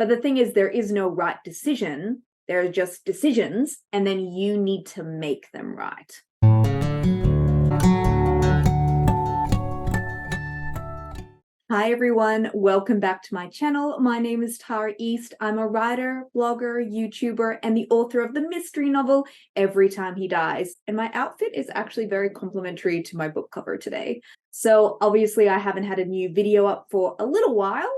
But the thing is, there is no right decision. There are just decisions, and then you need to make them right. Hi everyone, welcome back to my channel. My name is Tara East. I'm a writer, blogger, YouTuber, and the author of the mystery novel Every Time He Dies. And my outfit is actually very complimentary to my book cover today. So obviously I haven't had a new video up for a little while.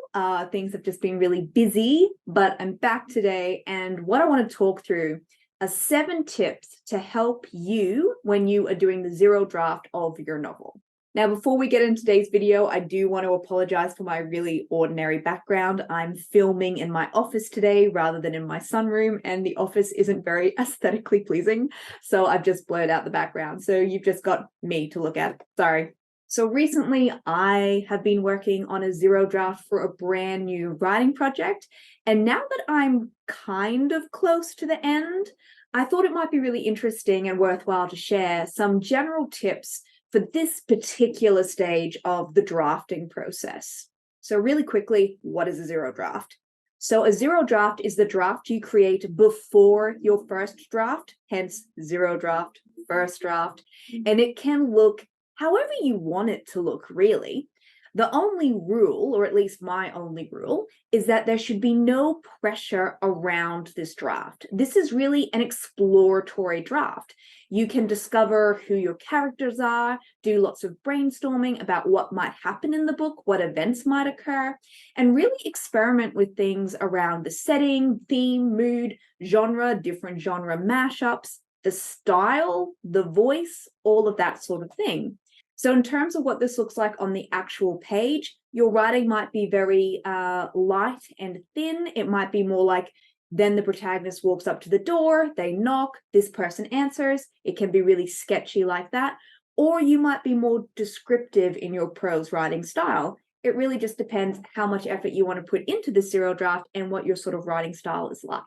Things have just been really busy, but I'm back today, and what I want to talk through are 7 tips to help you when you are doing the zero draft of your novel. Now, before we get into today's video, I do want to apologize for my really ordinary background. I'm filming in my office today rather than in my sunroom, and the office isn't very aesthetically pleasing. So I've just blurred out the background. So you've just got me to look at. Sorry. So recently I have been working on a zero draft for a brand new writing project. And now that I'm kind of close to the end, I thought it might be really interesting and worthwhile to share some general tips for this particular stage of the drafting process. So really quickly, what is a zero draft? So a zero draft is the draft you create before your first draft, hence zero draft, first draft, and it can look however you want it to look, really. The only rule, or at least my only rule, is that there should be no pressure around this draft. This is really an exploratory draft. You can discover who your characters are, do lots of brainstorming about what might happen in the book, what events might occur, and really experiment with things around the setting, theme, mood, genre, different genre mashups, the style, the voice, all of that sort of thing. So in terms of what this looks like on the actual page, your writing might be very light and thin. It might be more like, then the protagonist walks up to the door, they knock, this person answers. It can be really sketchy like that. Or you might be more descriptive in your prose writing style. It really just depends how much effort you want to put into the zero draft and what your sort of writing style is like.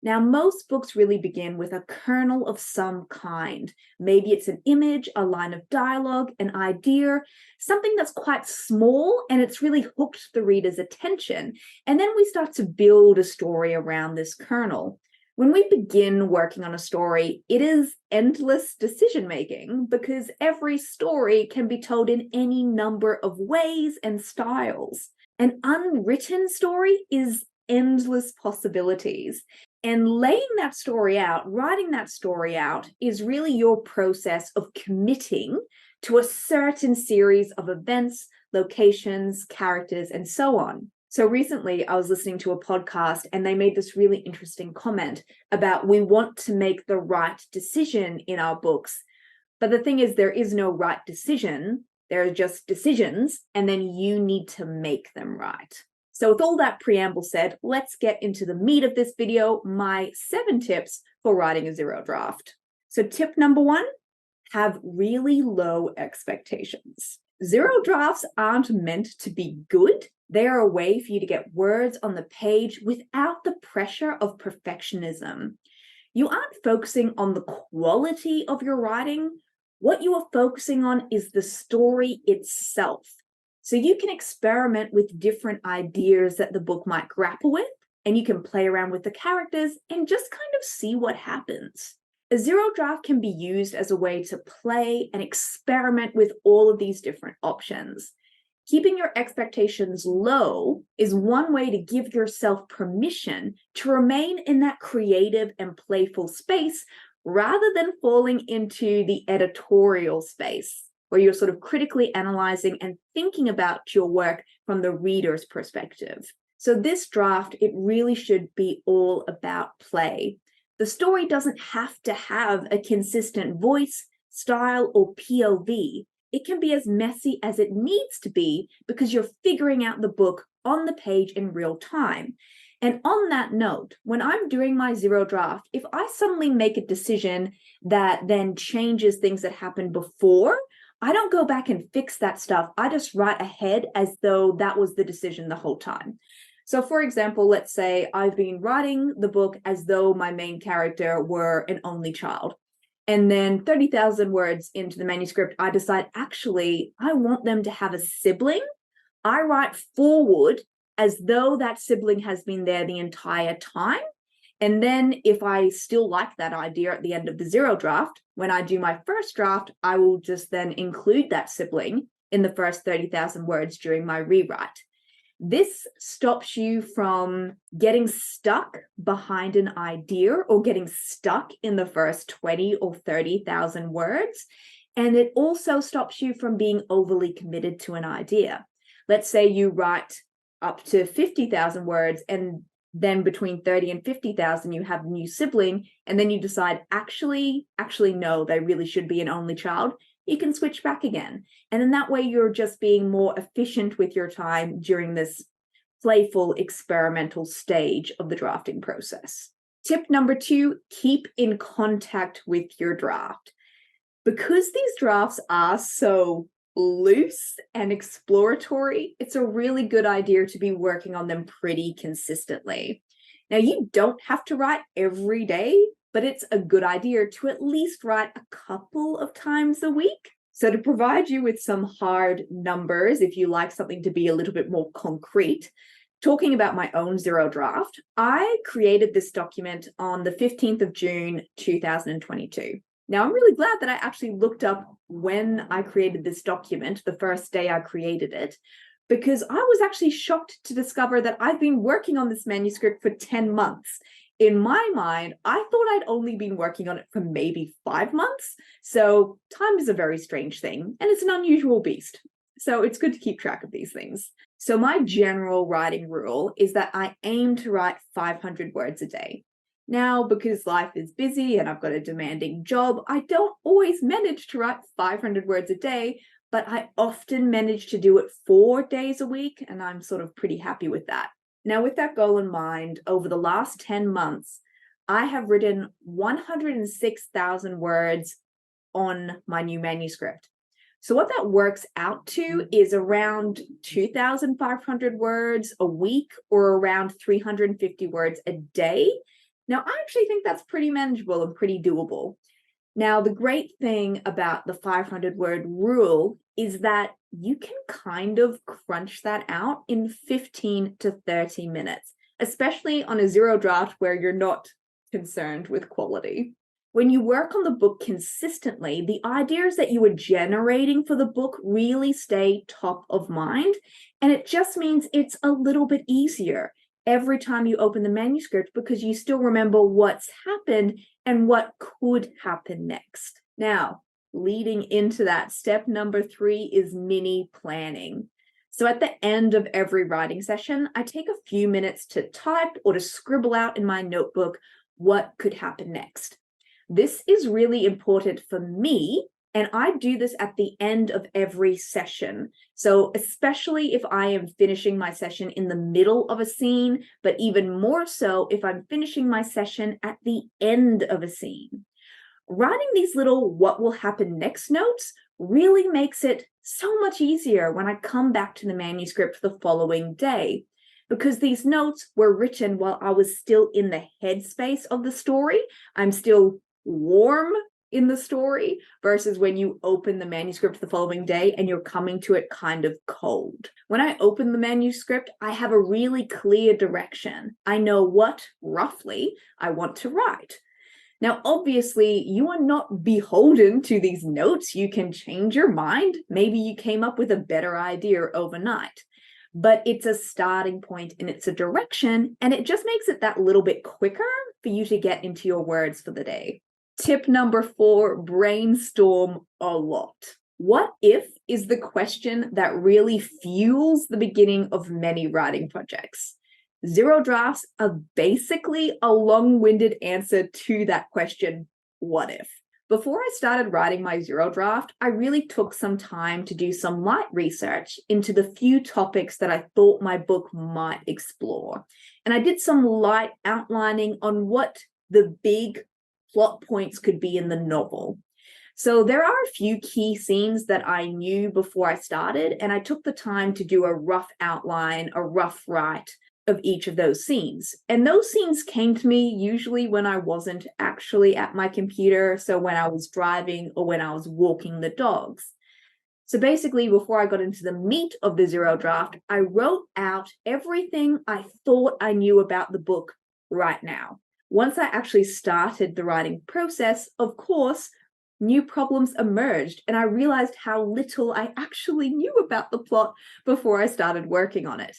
Now, most books really begin with a kernel of some kind. Maybe it's an image, a line of dialogue, an idea, something that's quite small and it's really hooked the reader's attention. And then we start to build a story around this kernel. When we begin working on a story, it is endless decision-making because every story can be told in any number of ways and styles. An unwritten story is endless possibilities. And laying that story out, writing that story out, is really your process of committing to a certain series of events, locations, characters, and so on. So recently, I was listening to a podcast and they made this really interesting comment about we want to make the right decision in our books. But the thing is, there is no right decision. There are just decisions, and then you need to make them right. So with all that preamble said, let's get into the meat of this video, my 7 tips for writing a zero draft. So tip number 1, have really low expectations. Zero drafts aren't meant to be good. They are a way for you to get words on the page without the pressure of perfectionism. You aren't focusing on the quality of your writing. What you are focusing on is the story itself. So you can experiment with different ideas that the book might grapple with, and you can play around with the characters and just kind of see what happens. A zero draft can be used as a way to play and experiment with all of these different options. Keeping your expectations low is one way to give yourself permission to remain in that creative and playful space rather than falling into the editorial space, where you're sort of critically analyzing and thinking about your work from the reader's perspective. So this draft, it really should be all about play. The story doesn't have to have a consistent voice, style, or POV. It can be as messy as it needs to be because you're figuring out the book on the page in real time. And on that note, when I'm doing my zero draft, if I suddenly make a decision that then changes things that happened before, I don't go back and fix that stuff. I just write ahead as though that was the decision the whole time. So for example, let's say I've been writing the book as though my main character were an only child. And then 30,000 words into the manuscript, I decide, actually, I want them to have a sibling. I write forward as though that sibling has been there the entire time. And then if I still like that idea at the end of the zero draft, when I do my first draft, I will just then include that sibling in the first 30,000 words during my rewrite. This stops you from getting stuck behind an idea or getting stuck in the first 20 or 30,000 words. And it also stops you from being overly committed to an idea. Let's say you write up to 50,000 words, and then between 30 and 50,000, you have a new sibling, and then you decide, actually, no, they really should be an only child. You can switch back again. And in that way, you're just being more efficient with your time during this playful experimental stage of the drafting process. Tip number 2, keep in contact with your draft. Because these drafts are so loose and exploratory, it's a really good idea to be working on them pretty consistently. Now, you don't have to write every day, but it's a good idea to at least write a couple of times a week. So to provide you with some hard numbers, if you like something to be a little bit more concrete, talking about my own zero draft, I created this document on the 15th of June, 2022. Now, I'm really glad that I actually looked up when I created this document, the first day I created it, because I was actually shocked to discover that I've been working on this manuscript for 10 months. In my mind, I thought I'd only been working on it for maybe 5 months. So time is a very strange thing, and it's an unusual beast. So it's good to keep track of these things. So my general writing rule is that I aim to write 500 words a day. Now, because life is busy and I've got a demanding job, I don't always manage to write 500 words a day, but I often manage to do it 4 days a week, and I'm sort of pretty happy with that. Now, with that goal in mind, over the last 10 months, I have written 106,000 words on my new manuscript. So what that works out to is around 2,500 words a week, or around 350 words a day. Now, I actually think that's pretty manageable and pretty doable. Now, the great thing about the 500 word rule is that you can kind of crunch that out in 15 to 30 minutes, especially on a zero draft where you're not concerned with quality. When you work on the book consistently, the ideas that you are generating for the book really stay top of mind, and it just means it's a little bit easier every time you open the manuscript because you still remember what's happened and what could happen next. Now, leading into that, step number 3 is mini planning. So at the end of every writing session, I take a few minutes to type or to scribble out in my notebook what could happen next. This is really important for me, and I do this at the end of every session. So especially if I am finishing my session in the middle of a scene, but even more so if I'm finishing my session at the end of a scene. Writing these little what will happen next notes really makes it so much easier when I come back to the manuscript the following day, because these notes were written while I was still in the headspace of the story. I'm still warm in the story versus when you open the manuscript the following day and you're coming to it kind of cold. When I open the manuscript, I have a really clear direction. I know what, roughly, I want to write. Now, obviously, you are not beholden to these notes. You can change your mind. Maybe you came up with a better idea overnight. But it's a starting point and it's a direction, and it just makes it that little bit quicker for you to get into your words for the day. Tip number 4, brainstorm a lot. What if is the question that really fuels the beginning of many writing projects. Zero drafts are basically a long-winded answer to that question, what if? Before I started writing my zero draft, I really took some time to do some light research into the few topics that I thought my book might explore. And I did some light outlining on what the big plot points could be in the novel. So there are a few key scenes that I knew before I started, and I took the time to do a rough outline, a rough write of each of those scenes. And those scenes came to me usually when I wasn't actually at my computer, so when I was driving or when I was walking the dogs. So basically, before I got into the meat of the zero draft, I wrote out everything I thought I knew about the book right now. Once I actually started the writing process, of course, new problems emerged, and I realized how little I actually knew about the plot before I started working on it.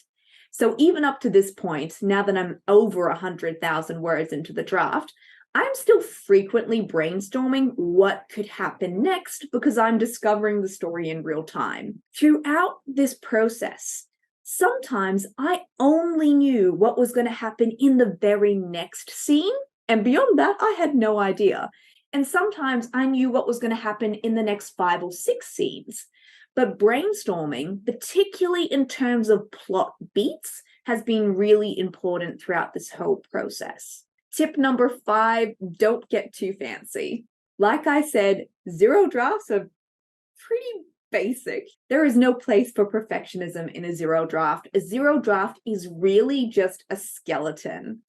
So even up to this point, now that I'm over 100,000 words into the draft, I'm still frequently brainstorming what could happen next because I'm discovering the story in real time. Throughout this process, sometimes I only knew what was going to happen in the very next scene, and beyond that, I had no idea. And sometimes I knew what was going to happen in the next 5 or 6 scenes. But brainstorming, particularly in terms of plot beats, has been really important throughout this whole process. Tip number 5, don't get too fancy. Like I said, zero drafts are pretty basic. There is no place for perfectionism in a zero draft. A zero draft is really just a skeleton.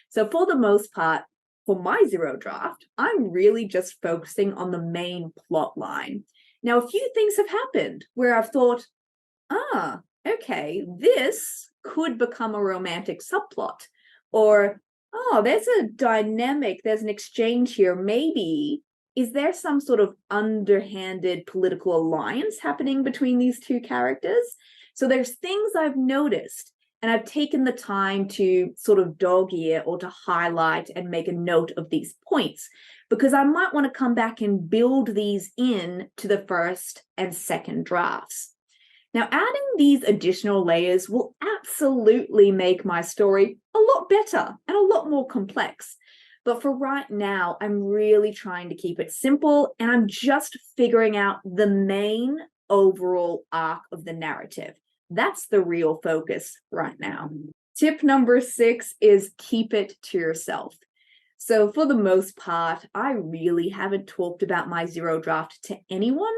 So for the most part, for my zero draft, I'm really just focusing on the main plot line. Now, a few things have happened where I've thought, okay, this could become a romantic subplot. Or, there's a dynamic, there's an exchange here. Maybe, is there some sort of underhanded political alliance happening between these two characters? So there's things I've noticed, and I've taken the time to sort of dog ear or to highlight and make a note of these points, because I might want to come back and build these in to the first and second drafts. Now, adding these additional layers will absolutely make my story a lot better and a lot more complex. But for right now, I'm really trying to keep it simple, and I'm just figuring out the main overall arc of the narrative. That's the real focus right now. Tip number 6 is keep it to yourself. So for the most part, I really haven't talked about my zero draft to anyone.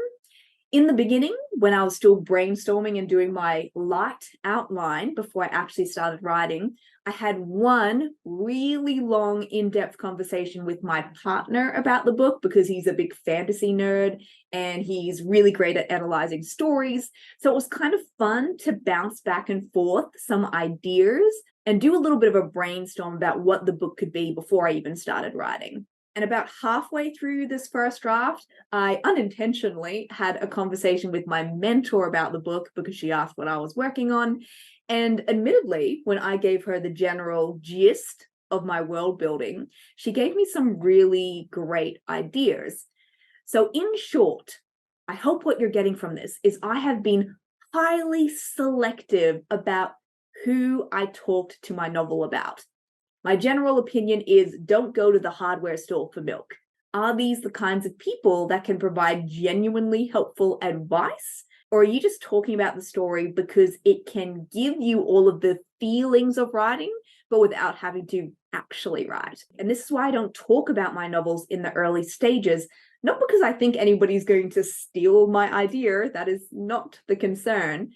In the beginning, when I was still brainstorming and doing my light outline before I actually started writing, I had one really long, in-depth conversation with my partner about the book because he's a big fantasy nerd and he's really great at analyzing stories. So it was kind of fun to bounce back and forth some ideas and do a little bit of a brainstorm about what the book could be before I even started writing. And about halfway through this first draft, I unintentionally had a conversation with my mentor about the book because she asked what I was working on. And admittedly, when I gave her the general gist of my world building, she gave me some really great ideas. So in short, I hope what you're getting from this is I have been highly selective about who I talked to my novel about. My general opinion is don't go to the hardware store for milk. Are these the kinds of people that can provide genuinely helpful advice? Or are you just talking about the story because it can give you all of the feelings of writing, but without having to actually write? And this is why I don't talk about my novels in the early stages, not because I think anybody's going to steal my idea. That is not the concern.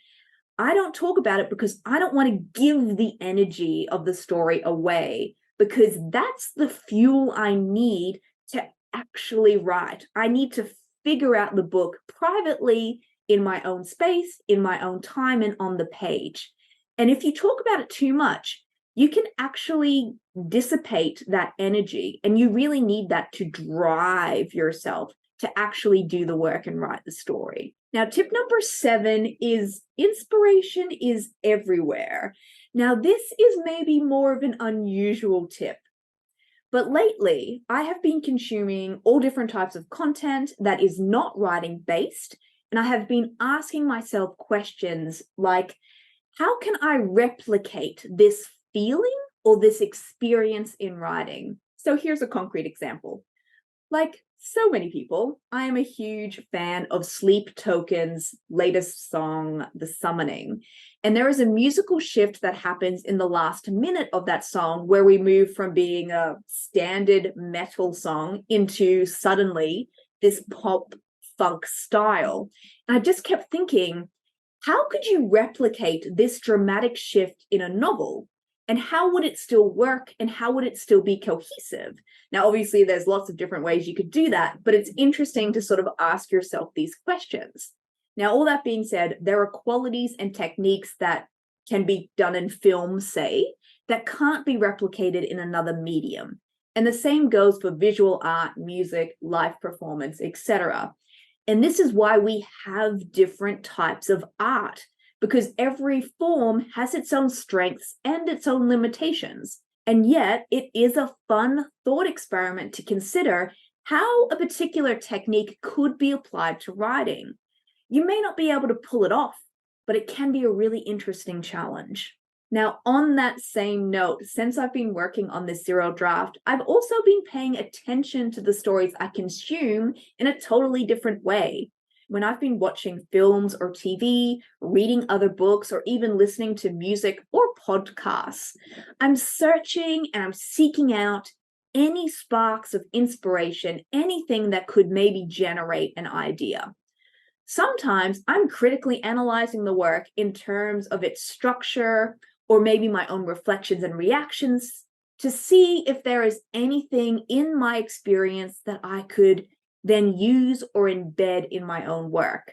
I don't talk about it because I don't want to give the energy of the story away, because that's the fuel I need to actually write. I need to figure out the book privately in my own space, in my own time, and on the page. And if you talk about it too much, you can actually dissipate that energy, and you really need that to drive yourself to actually do the work and write the story. Now, tip number 7 is inspiration is everywhere. Now, this is maybe more of an unusual tip, but lately I have been consuming all different types of content that is not writing based, and I have been asking myself questions like, how can I replicate this feeling or this experience in writing? So here's a concrete example. Like so many people, I am a huge fan of Sleep Token's latest song, The Summoning. And there is a musical shift that happens in the last minute of that song where we move from being a standard metal song into suddenly this pop funk style. And I just kept thinking, how could you replicate this dramatic shift in a novel? And how would it still work? And how would it still be cohesive? Now, obviously, there's lots of different ways you could do that, but it's interesting to sort of ask yourself these questions. Now, all that being said, there are qualities and techniques that can be done in film, say, that can't be replicated in another medium. And the same goes for visual art, music, live performance, etc. And this is why we have different types of art, because every form has its own strengths and its own limitations. And yet, it is a fun thought experiment to consider how a particular technique could be applied to writing. You may not be able to pull it off, but it can be a really interesting challenge. Now, on that same note, since I've been working on this zero draft, I've also been paying attention to the stories I consume in a totally different way. When I've been watching films or TV, reading other books, or even listening to music or podcasts, I'm searching and I'm seeking out any sparks of inspiration, anything that could maybe generate an idea. Sometimes I'm critically analyzing the work in terms of its structure, or maybe my own reflections and reactions, to see if there is anything in my experience that I could then use or embed in my own work.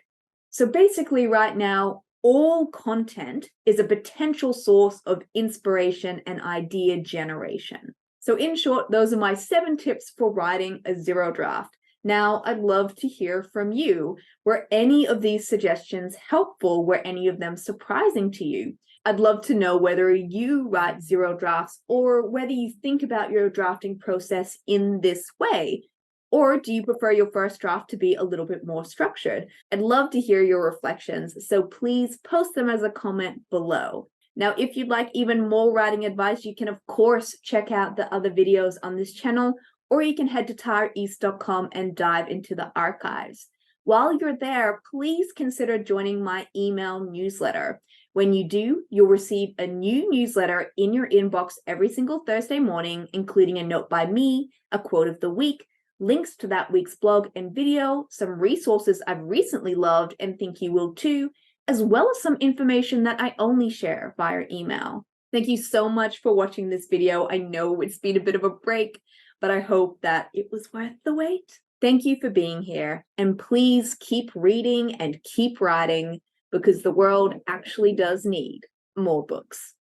So basically right now, all content is a potential source of inspiration and idea generation. So in short, those are my 7 tips for writing a zero draft. Now, I'd love to hear from you. Were any of these suggestions helpful? Were any of them surprising to you? I'd love to know whether you write zero drafts or whether you think about your drafting process in this way. Or do you prefer your first draft to be a little bit more structured? I'd love to hear your reflections, so please post them as a comment below. Now, if you'd like even more writing advice, you can, of course, check out the other videos on this channel, or you can head to tyreeast.com and dive into the archives. While you're there, please consider joining my email newsletter. When you do, you'll receive a new newsletter in your inbox every single Thursday morning, including a note by me, a quote of the week, links to that week's blog and video, some resources I've recently loved and think you will too, as well as some information that I only share via email. Thank you so much for watching this video. I know it's been a bit of a break, but I hope that it was worth the wait. Thank you for being here, and please keep reading and keep writing, because the world actually does need more books.